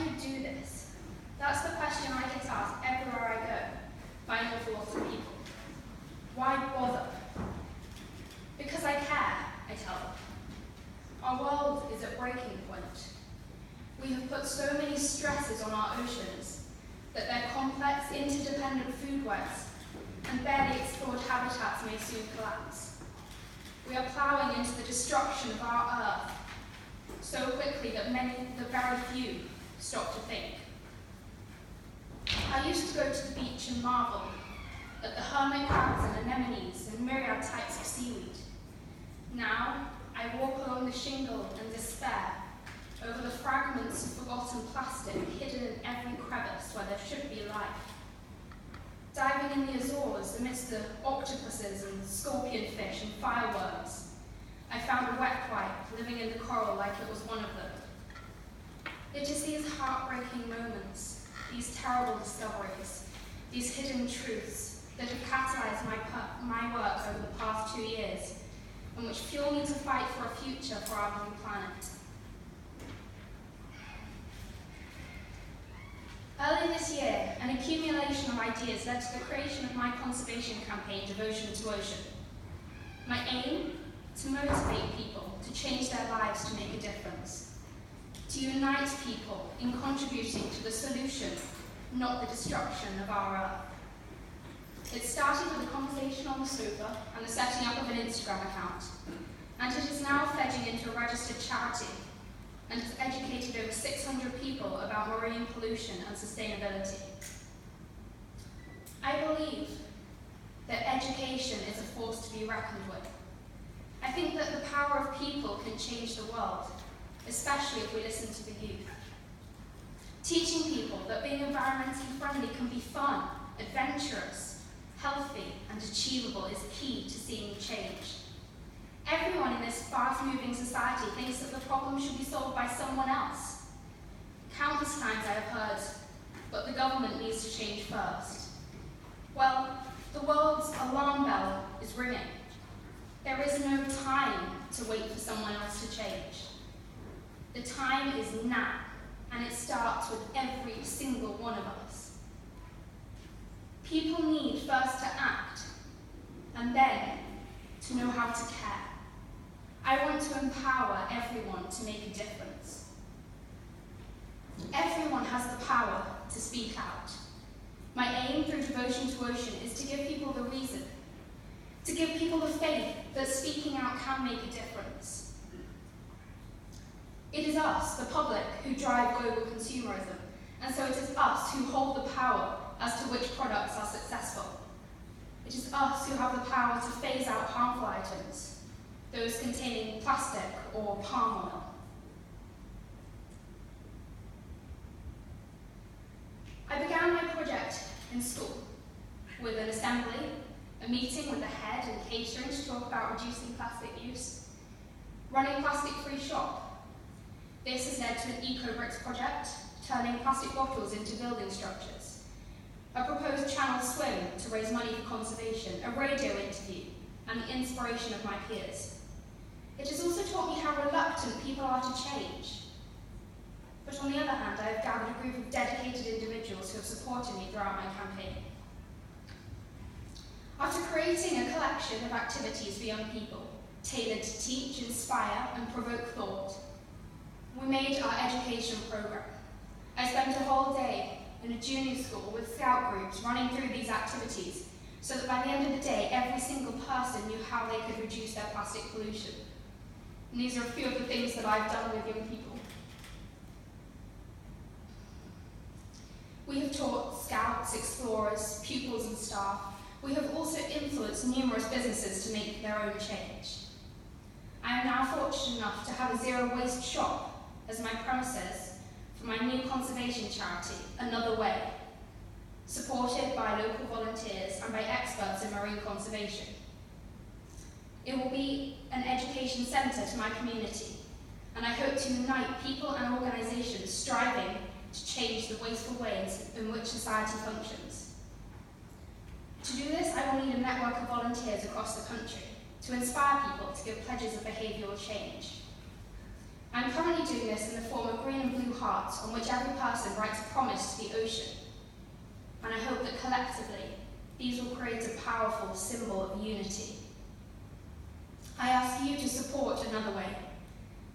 do you do this? That's the question I get asked everywhere I go by an awful lot of people. Why bother? Because I care, I tell them. Our world is at breaking point. We have put so many stresses on our oceans that their complex, interdependent food webs and barely explored habitats may soon collapse. We are ploughing into the destruction of our Earth so quickly that very few stop to think. I used to go to the beach and marvel at the hermit crabs and anemones and myriad types of seaweed. Now, I walk along the shingle and despair over the fragments of forgotten plastic hidden in every crevice where there should be life. Diving in the Azores amidst the octopuses and scorpionfish and fireworms, I found a wet wipe living in the coral like it was one of them. It is these heartbreaking moments, these terrible discoveries, these hidden truths that have catalyzed my work over the past 2 years, and which fuel me to fight for a future for our new planet. Early this year, an accumulation of ideas led to the creation of my conservation campaign, Devotion to Ocean. My aim? To motivate people to change their lives to make a difference. To unite people in contributing to the solution, not the destruction of our Earth. It started with a conversation on the sofa and the setting up of an Instagram account, and it is now fledging into a registered charity and has educated over 600 people about marine pollution and sustainability. I believe that education is a force to be reckoned with. I think that the power of people can change the world, especially if we listen to the youth. Teaching people that being environmentally friendly can be fun, adventurous, healthy, and achievable is key to seeing change. Everyone in this fast-moving society thinks that the problem should be solved by someone else. Countless times I have heard, but the government needs to change first. Well, the world's alarm bell is ringing. There is no time to wait for someone else to change. The time is now, and it starts with every single one of us. People need first to act, and then to know how to care. I want to empower everyone to make a difference. Everyone has the power to speak out. My aim through Devotion to Ocean is to give people the reason, to give people the faith that speaking out can make a difference. It is us, the public, who drive global consumerism, and so it is us who hold the power as to which products are successful. It is us who have the power to phase out harmful items, those containing plastic or palm oil. I began my project in school with an assembly, a meeting with the head and catering to talk about reducing plastic use, running a plastic-free shop. This has led to an eco-bricks project, turning plastic bottles into building structures, a proposed channel swim to raise money for conservation, a radio interview, and the inspiration of my peers. It has also taught me how reluctant people are to change. But on the other hand, I have gathered a group of dedicated individuals who have supported me throughout my campaign. After creating a collection of activities for young people, tailored to teach, inspire, and provoke thought, we made our education program. I spent a whole day in a junior school with scout groups running through these activities so that by the end of the day, every single person knew how they could reduce their plastic pollution. And these are a few of the things that I've done with young people. We have taught scouts, explorers, pupils, and staff. We have also influenced numerous businesses to make their own change. I am now fortunate enough to have a zero-waste shop as my premises for my new conservation charity, Another Way, supported by local volunteers and by experts in marine conservation. It will be an education centre to my community, and I hope to unite people and organisations striving to change the wasteful ways in which society functions. To do this, I will need a network of volunteers across the country to inspire people to give pledges of behavioural change. I'm currently doing this in the form of green and blue hearts on which every person writes a promise to the ocean. And I hope that collectively, these will create a powerful symbol of unity. I ask you to support another way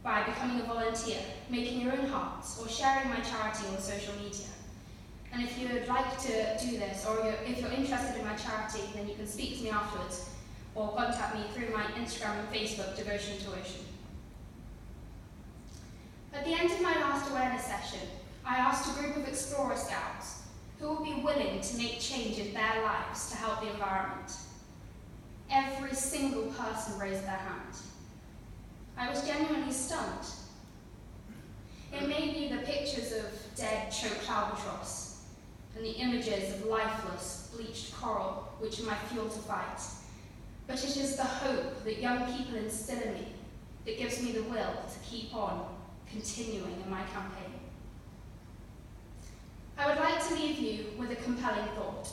by becoming a volunteer, making your own hearts, or sharing my charity on social media. And if you would like to do this, or if you're interested in my charity, then you can speak to me afterwards, or contact me through my Instagram and Facebook, Devotion to Ocean. At the end of my last awareness session, I asked a group of Explorer Scouts who would be willing to make change in their lives to help the environment. Every single person raised their hand. I was genuinely stunned. It may be the pictures of dead choked albatross and the images of lifeless, bleached coral which are my fuel to fight, but it is the hope that young people instill in me that gives me the will to keep on continuing in my campaign. I would like to leave you with a compelling thought.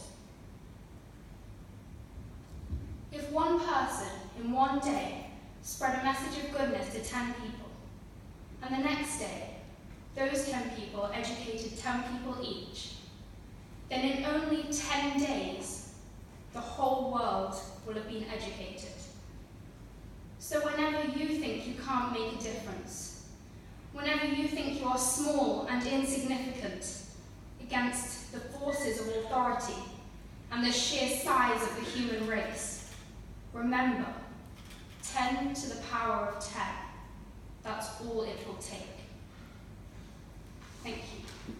If one person in one day spread a message of goodness to 10 people, and the next day, those 10 people educated 10 people each, then in only 10 days, the whole world will have been educated. So whenever you think you can't make a difference, whenever you think you are small and insignificant against the forces of authority and the sheer size of the human race, remember, 10 to the power of 10. That's all it will take. Thank you.